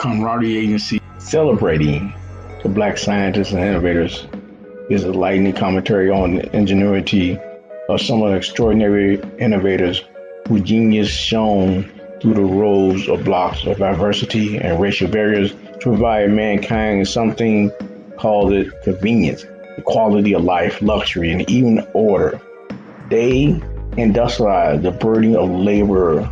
camaraderie agency. Celebrating the Black scientists and innovators is a lightning commentary on the ingenuity of some of the extraordinary innovators whose genius shone through the rows of blocks of diversity and racial barriers to provide mankind something called it convenience, equality of life, luxury, and even order. They industrialized the burden of labor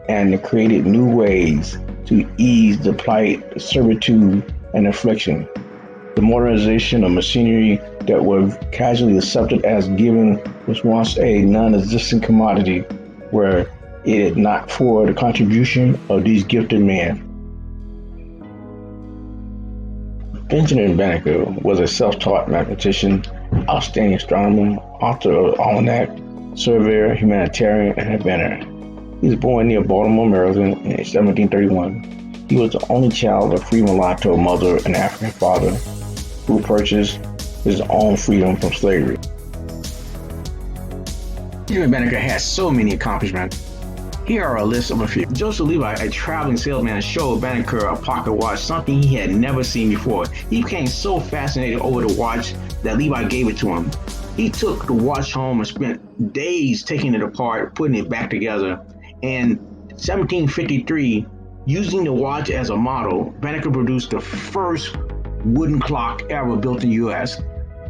and created new ways to ease the plight, servitude, and affliction. The modernization of machinery that was casually accepted as given was once a non-existent commodity were it not for the contribution of these gifted men. Benjamin Banneker was a self-taught mathematician, outstanding astronomer, author of almanac, surveyor, humanitarian, and inventor. He was born near Baltimore, Maryland in 1731. He was the only child of a free mulatto mother and African father who purchased his own freedom from slavery. Benjamin Banneker has so many accomplishments. Here are a list of a few. Joseph Levi, a traveling salesman, showed Banneker a pocket watch, something he had never seen before. He became so fascinated over the watch that Levi gave it to him. He took the watch home and spent days taking it apart, putting it back together. In 1753, using the watch as a model, Banneker produced the first wooden clock ever built in the U.S.,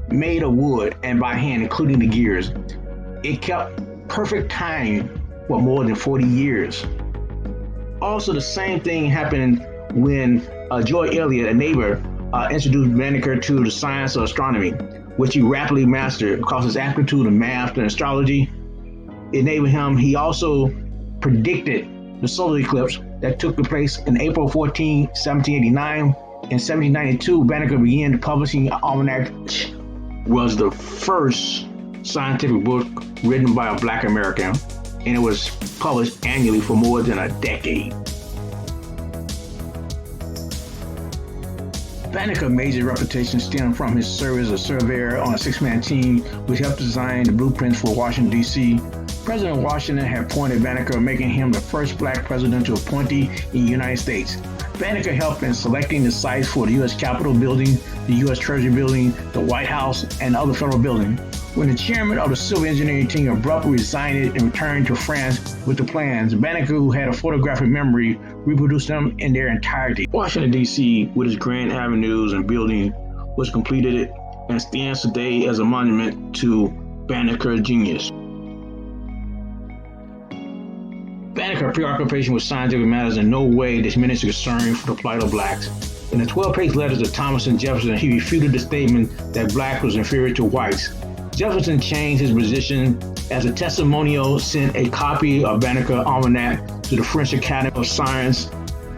made of wood and by hand, including the gears. It kept perfect time for more than 40 years. Also, the same thing happened when George Elliott, a neighbor, introduced Banneker to the science of astronomy, which he rapidly mastered because his aptitude in math and astrology enabled him. He also predicted the solar eclipse that took place in April 14, 1789. In 1792, Banneker began publishing an almanac, which was the first scientific book written by a Black American, and it was published annually for more than a decade. Banneker's major reputation stemmed from his service as a surveyor on a six-man team, which helped design the blueprints for Washington, D.C. President Washington had appointed Banneker, making him the first Black presidential appointee in the United States. Banneker helped in selecting the sites for the U.S. Capitol building, the U.S. Treasury building, the White House, and other federal buildings. When the chairman of the civil engineering team abruptly resigned and returned to France with the plans, Banneker, who had a photographic memory, reproduced them in their entirety. Washington, D.C., with its grand avenues and buildings, was completed and stands today as a monument to Banneker's genius. Banneker's preoccupation with scientific matters in no way diminished his concern for the plight of blacks. In the 12-page letters to Thomas and Jefferson, he refuted the statement that black was inferior to whites. Jefferson changed his position as a testimonial, sent a copy of Banneker's almanac to the French Academy of Science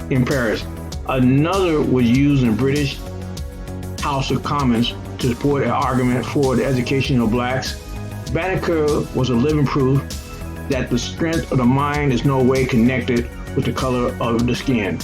in Paris. Another was used in the British House of Commons to support an argument for the education of blacks. Banneker was a living proof that the strength of the mind is no way connected with the color of the skin.